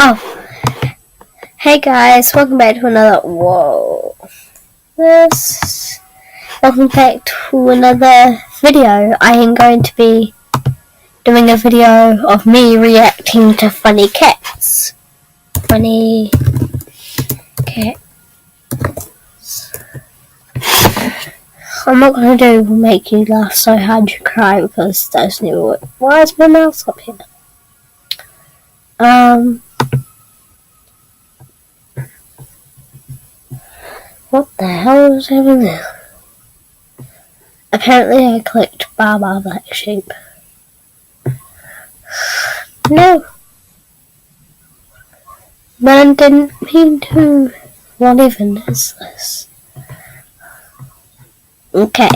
Oh, hey guys, welcome back to another. Welcome back to another video. I am going to be doing a video of me reacting to funny cats. Funny cats. I'm not going to do make you laugh so hard you cry because that's new. Why is my mouse up here? What the hell is happening there? Apparently I clicked Baba Black Sheep. No! But I didn't mean to. What even is this? Okay.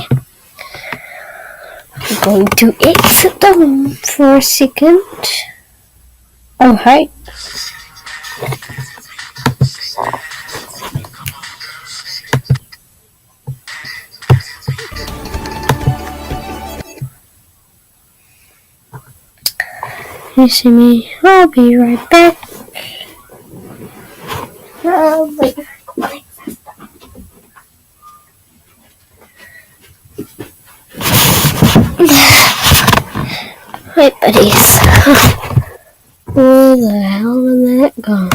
I'm going to exit the room for a second. Oh, hey. You see me? I'll be right back. Wait. Wait, buddies. Where the hell did that go?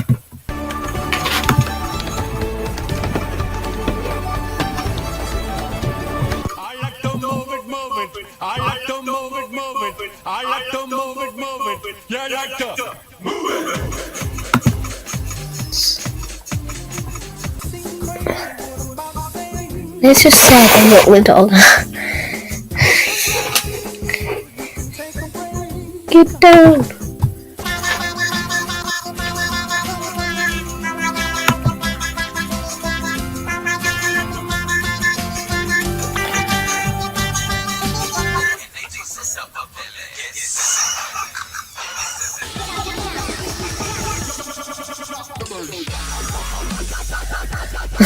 I like to move it. I like to move it. I like to move it. You like to move it. Let's just say I'm not with older. Get down.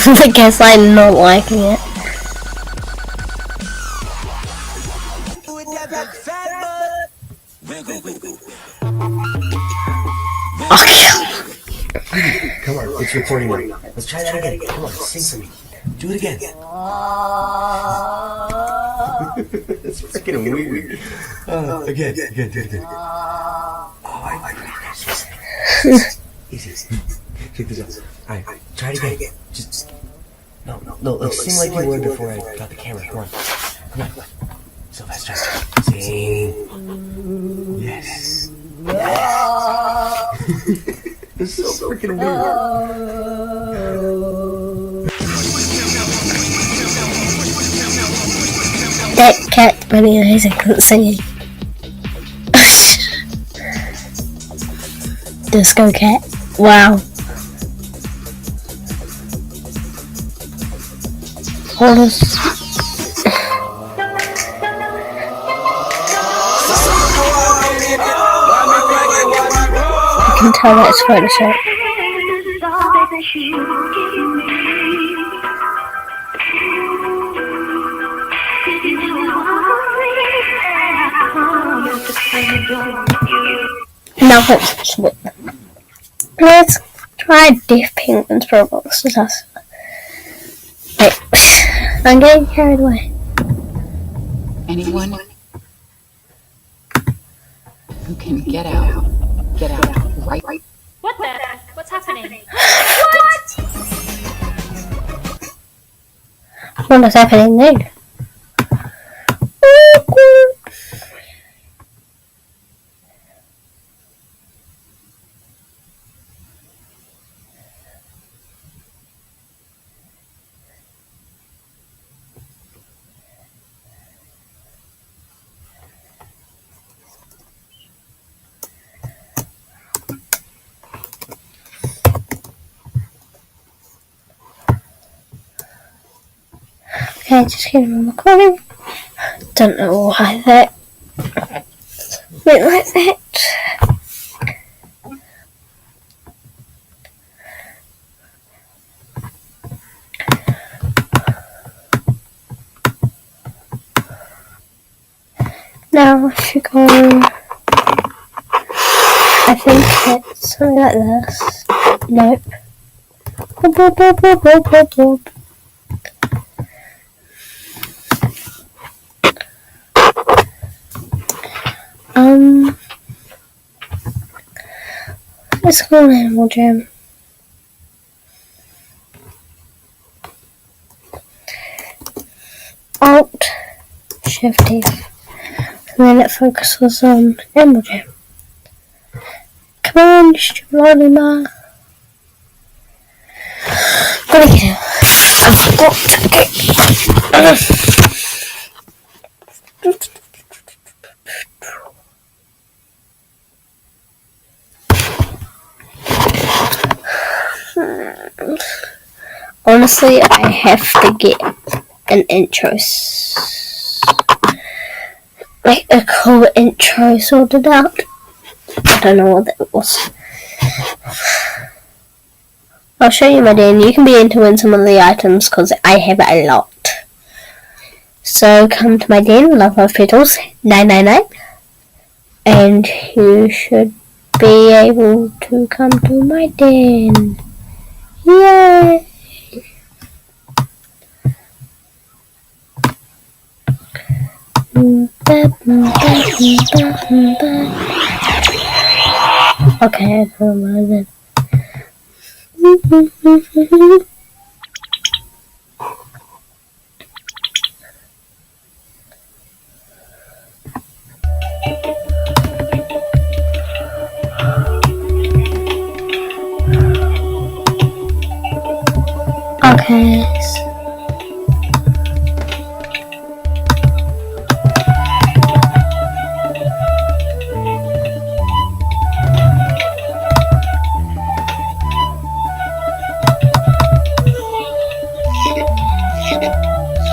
I guess I'm not liking it. Come on, it's recording now. Let's try that again. Come on, sing for me. Do it again. It's freaking weird. Again, do it again. Oh, I like it. Easy. Check this out. Alright, try it again. Just no. Let's sing like you were before I got the camera. Come on. So fast, try. Sing. Yes. It's so freaking weird. That cat bunny eyes isn't singing. Disco cat. Wow. Hold us. I can tell that's Photoshop. Now let's try Deaf Penguins Roblox disaster. Wait, I'm getting carried away. Anyone who can get out right. What the? What's happening? What is happening there? Okay, just kidding, I'm recording. Don't know why that went like that. Now if you go I think it's something like this. Nope. Boop, boop, boop, boop, boop, boop, boop. Let's go on Animal Jam. Alt Shift F, and then it focuses on Animal Jam. Come on, you stupid Lolima. Gotta get it. I've got to get. Honestly, I have to get an intro, like a cool intro sorted out. I don't know what that was. I'll show you my den. You can be in to win some of the items because I have a lot. So come to my den, Love Petals 999, and you should be able to come to my den. Yay! Okay, I put my then. Okay.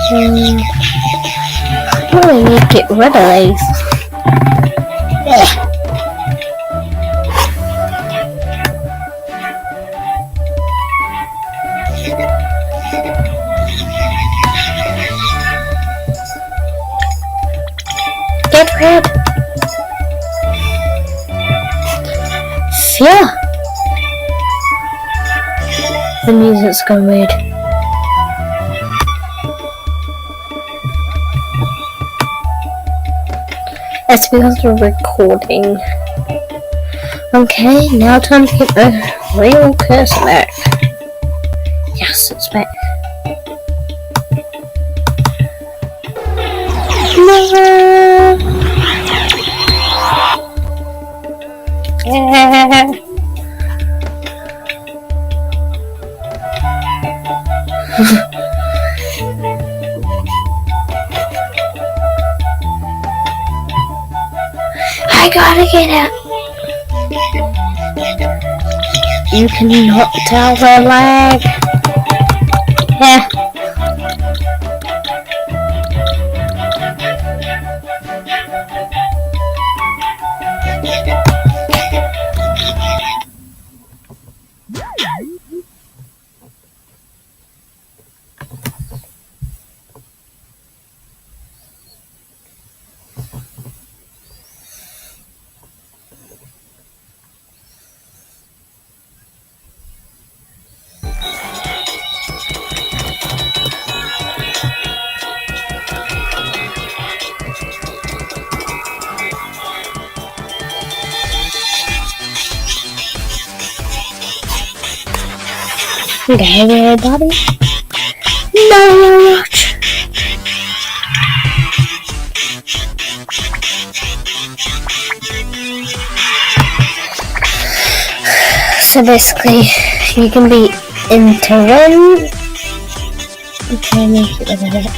I really need to get rid of these. Get rid. Phew. The music's gone weird. That's because we're recording. Okay, now time to get the real cursor back. Yes, it's back. No. I gotta get it. You cannot tell the lag. Yeah. Okay, everybody. No watch. So basically, you can be into one. Okay, make it like that.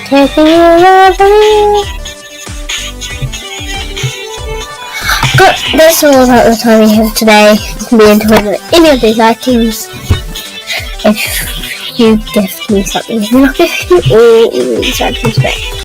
Taking you over. But that's all about the time we have today. You can be into any of these items. If you gift me something, and I'll give you all these items back.